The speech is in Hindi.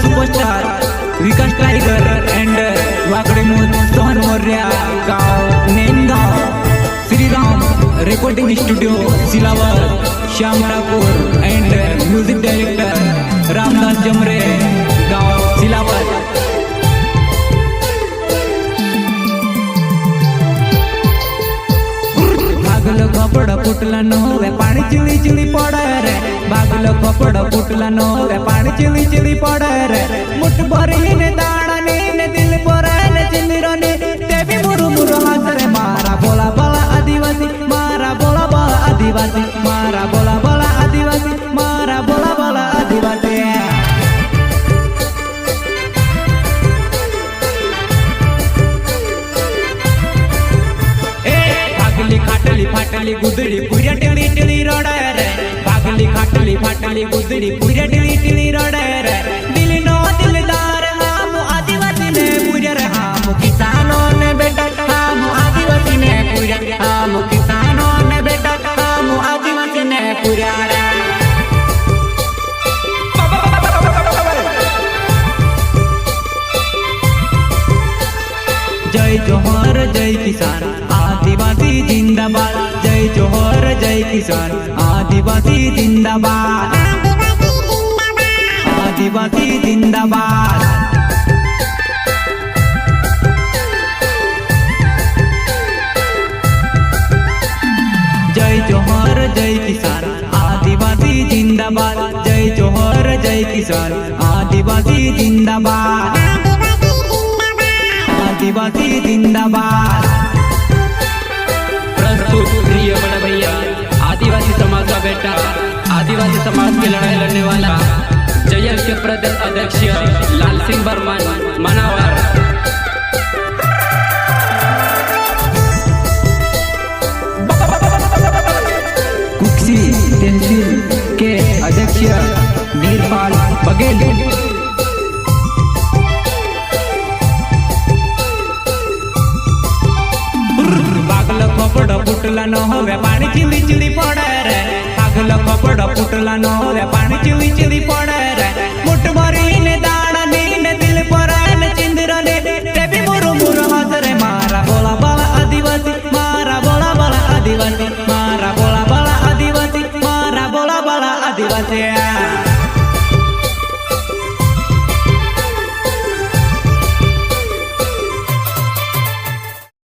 Superstar Vikas tiger and Wakde Sohan Maurya गाँव Nengaon Shriram recording studio Silawar Shyam Thakur and music director Ramdas Jamre गाँव सिलावर। भागल कपड़ फुटला नो वे पानी चिली चिली पड़े रे, भागल कपड़ फुटला नो वे पानी चिली चिली पड़े रे, मुठ भरी ने दाना ने दिल परे ने चिंदिरो ने तेबी मुरु मुरु हाथ रे मारा बोला बोला आदिवासी, मारा बोला बोला आदिवासी, मारा बोला बोला आदिवासी, मारा बोला बोला आदिवासी। खाटली फाटली गुदड़ी पुरिया टिली टिली रोड़े रे, भागली खाटली फाटली गुदड़ी पुरिया टिली टिली रोड़े रे, दिल नो दिलदार हम आदिवासी ने पुरिया रे, हम किसानों ने बेटा हम आदिवासी ने पुरिया, हम किसानों ने बेटा हम आदिवासी ने पुरिया रे। जय जोहर जय किसान आदिवासी जिंदाबाद, जय जोहर जय किसान आदिवासी जिंदाबाद, आदिवासी जिंदाबाद। जय जोहर जय किसान आदिवासी जिंदाबाद, जय जोहर जय किसान आदिवासी जिंदाबाद, आदिवासी जिंदाबाद। प्रस्तुत प्रिय बड़ा भैया आदिवासी समाज का बेटा, आदिवासी समाज की लड़ाई लड़ने वाला जयल के प्रदेश अध्यक्ष लाल सिंह बर्मन मनावर। कुक्सी तहसील के अध्यक्ष नीरपाल बघेल। भागल कपड़ फुटला न होवे पानी चिली चिली पड़े रे, भागल कपड़ फुटला न होवे पानी चिली चिली पड़े रे, मुठ